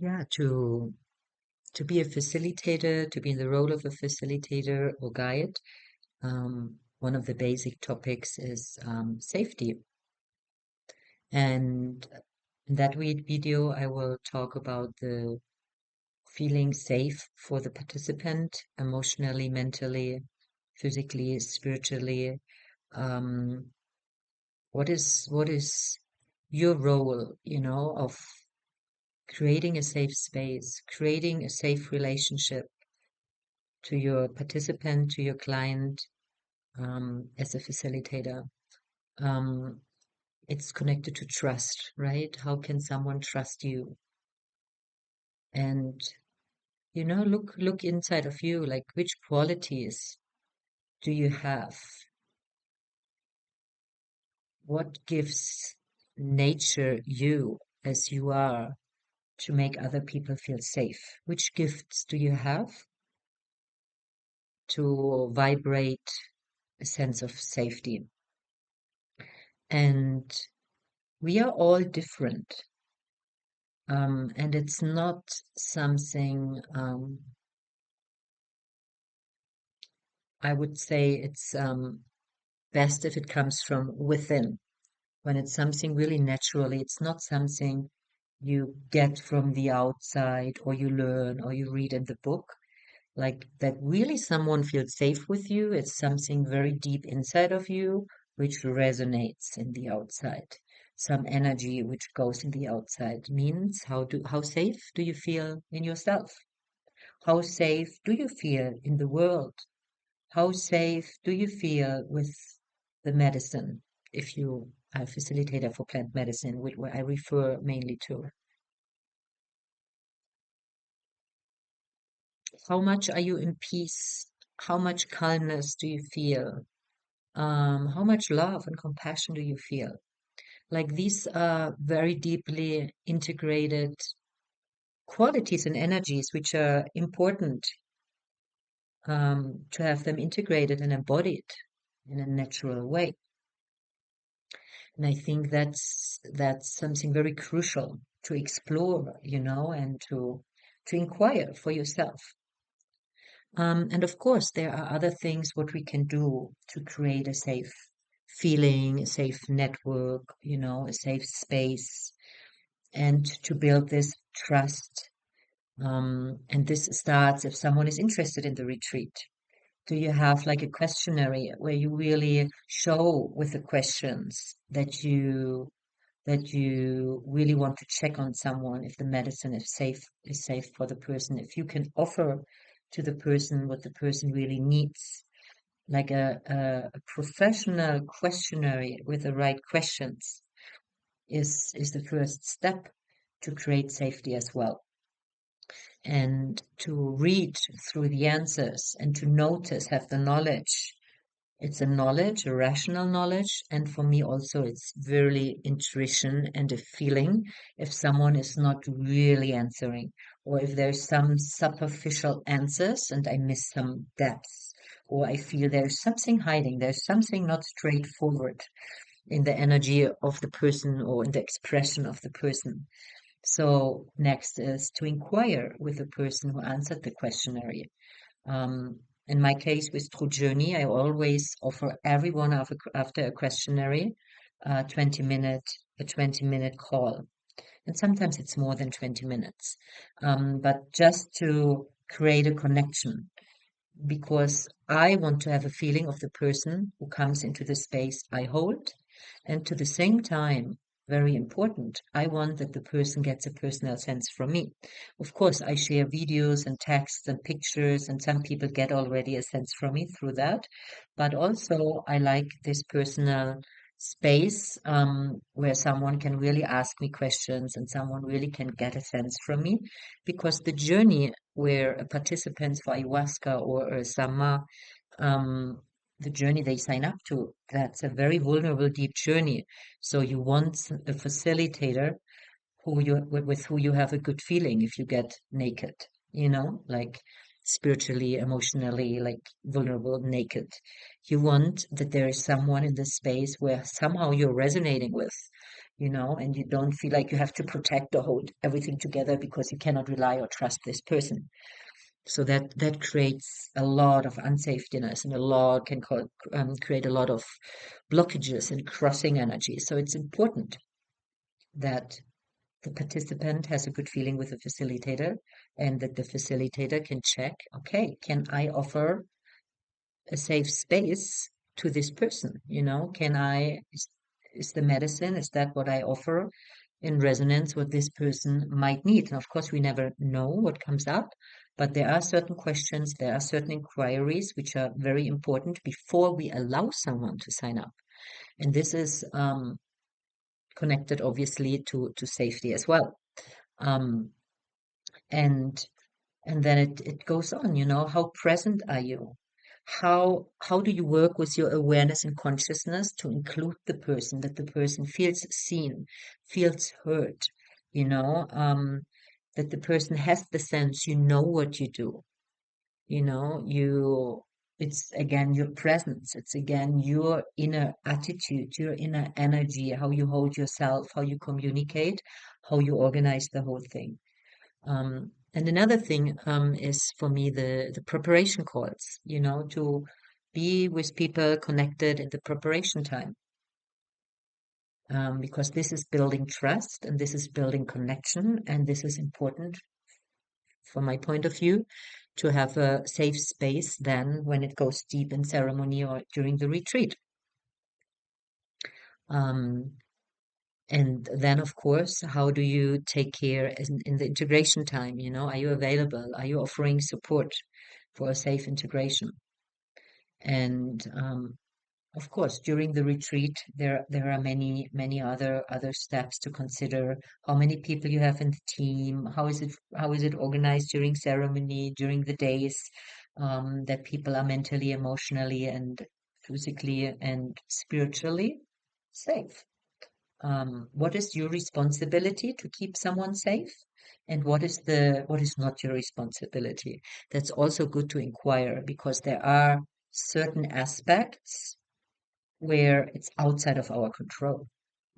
Yeah, to be a facilitator, to be in the role of a facilitator or guide, one of the basic topics is safety. And in that video, I will talk about the feeling safe for the participant emotionally, mentally, physically, spiritually. Um, what is your role, of creating a safe space, creating a safe relationship to your participant, to your client, as a facilitator. Um, it's connected to trust, right? How can someone trust you? And look inside of you, like which qualities do you have? What gives nature you as you are to make other people feel safe? Which gifts do you have to vibrate a sense of safety? And we are all different. And it's not something, I would say it's best if it comes from within. When it's something really naturally, it's not something you get from the outside or you learn or you read in the book. Like that really someone feels safe with you. It's something very deep inside of you, which resonates in the outside. Some energy which goes in the outside means how safe do you feel in yourself? How safe do you feel in the world? How safe do you feel with the medicine? If you are a facilitator for plant medicine, which where I refer mainly to. How much are you in peace? How much calmness do you feel? How much love and compassion do you feel? Like these are very deeply integrated qualities and energies which are important, to have them integrated and embodied in a natural way. And I think that's something very crucial to explore, and to inquire for yourself. And of course, there are other things what we can do to create a safe feeling, a safe network, a safe space, and to build this trust. And this starts if someone is interested in the retreat. Do you have like a questionnaire where you really show with the questions that you really want to check on someone if the medicine is safe for the person, if you can offer to the person what the person really needs, like a professional questionnaire with the right questions is the first step to create safety as well, and to read through the answers and to notice, have the knowledge. It's a knowledge, a rational knowledge, and for me also it's really intuition and a feeling if someone is not really answering, or if there's some superficial answers and I miss some depths, or I feel there's something hiding, there's something not straightforward in the energy of the person or in the expression of the person. So next is to inquire with the person who answered the questionnaire. um, in my case with True Journey, I always offer everyone after a questionnaire, 20-minute, a 20-minute call. And sometimes it's more than 20 minutes. But just to create a connection, because I want to have a feeling of the person who comes into the space I hold. And to the same time, very important, I want that the person gets a personal sense from me. Of course, I share videos and texts and pictures, and some people get already a sense from me through that. But also, I like this personal space, where someone can really ask me questions and someone really can get a sense from me, because the journey where a participant for ayahuasca or a sama, um, the journey they sign up to, that's a very vulnerable, deep journey. So you want a facilitator with who you have a good feeling if you get naked, like spiritually, emotionally, like vulnerable, naked. You want that there is someone in the space where somehow you're resonating with. and you don't feel like you have to protect or hold everything together because you cannot rely or trust this person. So that creates a lot of unsafetyness, and create a lot of blockages and crossing energy. So it's important that the participant has a good feeling with the facilitator, and that the facilitator can check, okay, can I offer a safe space to this person? Is the medicine, is that what I offer in resonance with this person might need? And of course, we never know what comes up, but there are certain questions, there are certain inquiries which are very important before we allow someone to sign up. And this is connected obviously to safety as well. Um, and and then it goes on, how present are you? How do you work with your awareness and consciousness to include the person, that the person feels seen, feels heard, you know, um, that the person has the sense you know what you do, it's again your presence, it's again your inner attitude, your inner energy, how you hold yourself, how you communicate, how you organize the whole thing. And another thing is for me the preparation calls, to be with people connected in the preparation time, because this is building trust and this is building connection, and this is important from my point of view to have a safe space then when it goes deep in ceremony or during the retreat. Um, And then, of course, how do you take care in the integration time? Are you available? Are you offering support for a safe integration? And of course, during the retreat, there are many other steps to consider. How many people you have in the team? How is it organized during ceremony, during the days, that people are mentally, emotionally, and physically and spiritually safe? What is your responsibility to keep someone safe, and what is not your responsibility? That's also good to inquire, because there are certain aspects where it's outside of our control,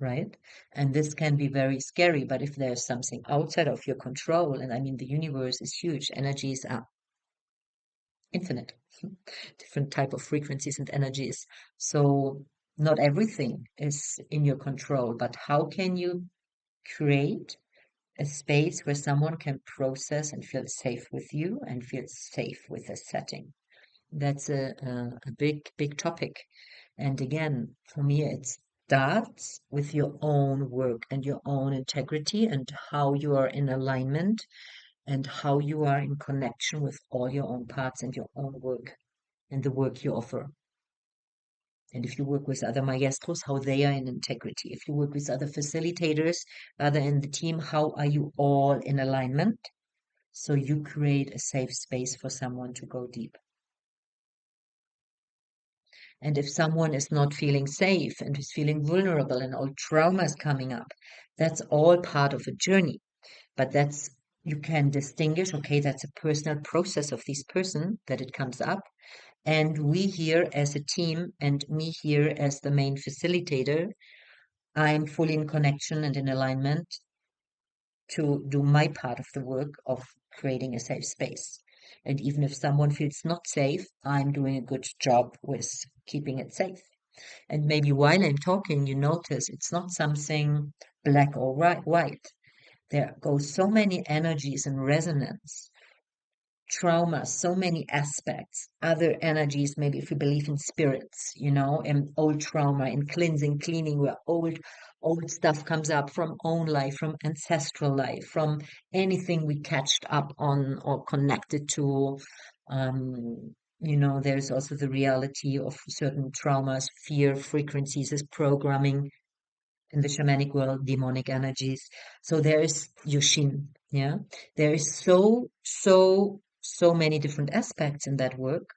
right? And this can be very scary, but if there's something outside of your control, and I mean, the universe is huge, energies are infinite, different type of frequencies and energies. So not everything is in your control, but how can you create a space where someone can process and feel safe with you and feel safe with the setting? That's a big topic. And again, for me, it starts with your own work and your own integrity, and how you are in alignment, and how you are in connection with all your own parts and your own work and the work you offer. And if you work with other maestros, how they are in integrity. If you work with other facilitators, other in the team, how are you all in alignment? So you create a safe space for someone to go deep. And if someone is not feeling safe and is feeling vulnerable and all traumas coming up, that's all part of a journey. But you can distinguish, okay, that's a personal process of this person that it comes up. And we here as a team, and me here as the main facilitator, I'm fully in connection and in alignment to do my part of the work of creating a safe space. And even if someone feels not safe, I'm doing a good job with keeping it safe. And maybe while I'm talking, you notice it's not something black or white. There go so many energies in resonance, trauma, so many aspects, other energies, maybe if we believe in spirits, and old trauma and cleansing, cleaning, where old stuff comes up from own life, from ancestral life, from anything we catched up on or connected to. There's also the reality of certain traumas, fear frequencies as programming in the shamanic world, demonic energies. So there is Yoshin, yeah. There is so many different aspects in that work.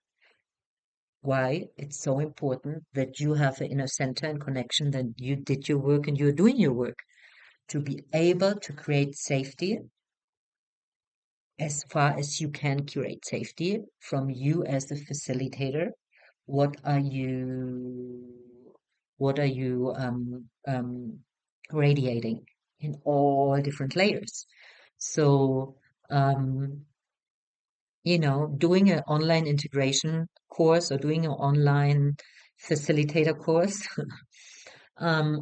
Why it's so important that you have an inner center and connection, that you did your work and you're doing your work to be able to create safety as far as you can create safety from you as the facilitator. What are you what are you radiating in all different layers. So, um, doing an online integration course or doing an online facilitator course,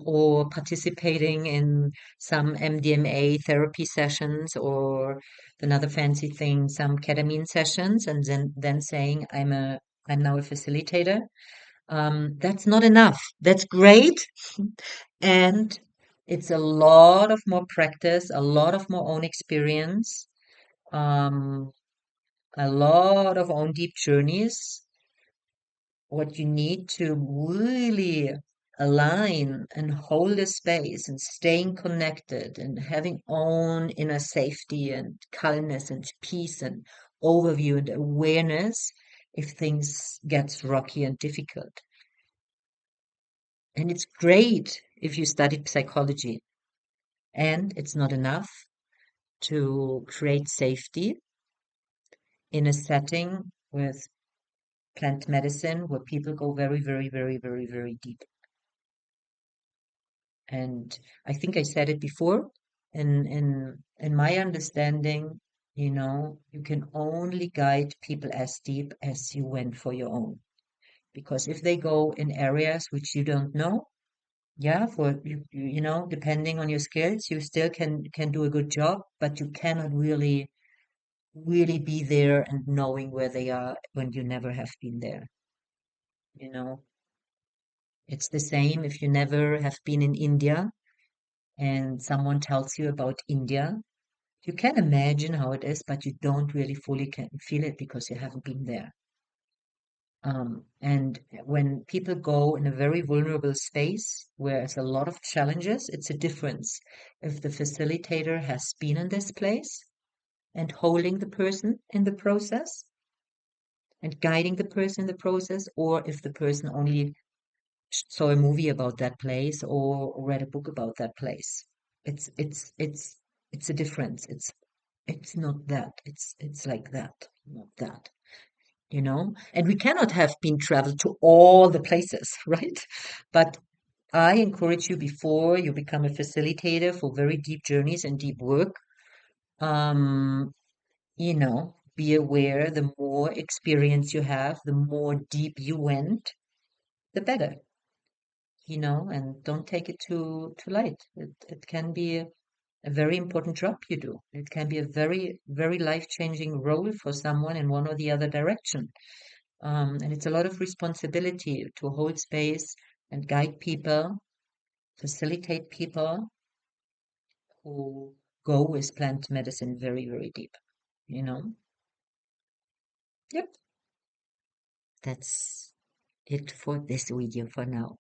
or participating in some MDMA therapy sessions or another fancy thing, some ketamine sessions, and then saying I'm now a facilitator. That's not enough. That's great, and it's a lot of more practice, a lot of more own experience, um, a lot of own deep journeys. What you need to really align and hold a space and staying connected and having own inner safety and calmness and peace and overview and awareness if things gets rocky and difficult. And it's great if you studied psychology. And it's not enough to create safety in a setting with plant medicine where people go very, very, very, very, very deep. And I think I said it before, in my understanding, you can only guide people as deep as you went for your own. Because if they go in areas which you don't know, yeah, for depending on your skills, you still can do a good job, but you cannot really be there and knowing where they are when you never have been there. You know, it's the same if you never have been in India and someone tells you about India. You can imagine how it is, but you don't really fully can feel it because you haven't been there. And when people go in a very vulnerable space where there's a lot of challenges, it's a difference if the facilitator has been in this place and holding the person in the process and guiding the person in the process, or if the person only saw a movie about that place or read a book about that place. It's a difference. It's not that. It's like that, not that. And we cannot have been traveled to all the places, right? But I encourage you before you become a facilitator for very deep journeys and deep work, um, be aware the more experience you have, the more deep you went, the better, and don't take it too light. It can be a very important job you do. It can be a very, very life-changing role for someone in one or the other direction. And it's a lot of responsibility to hold space and guide people, facilitate people who go with plant medicine very, very deep, you know? Yep. That's it for this video for now.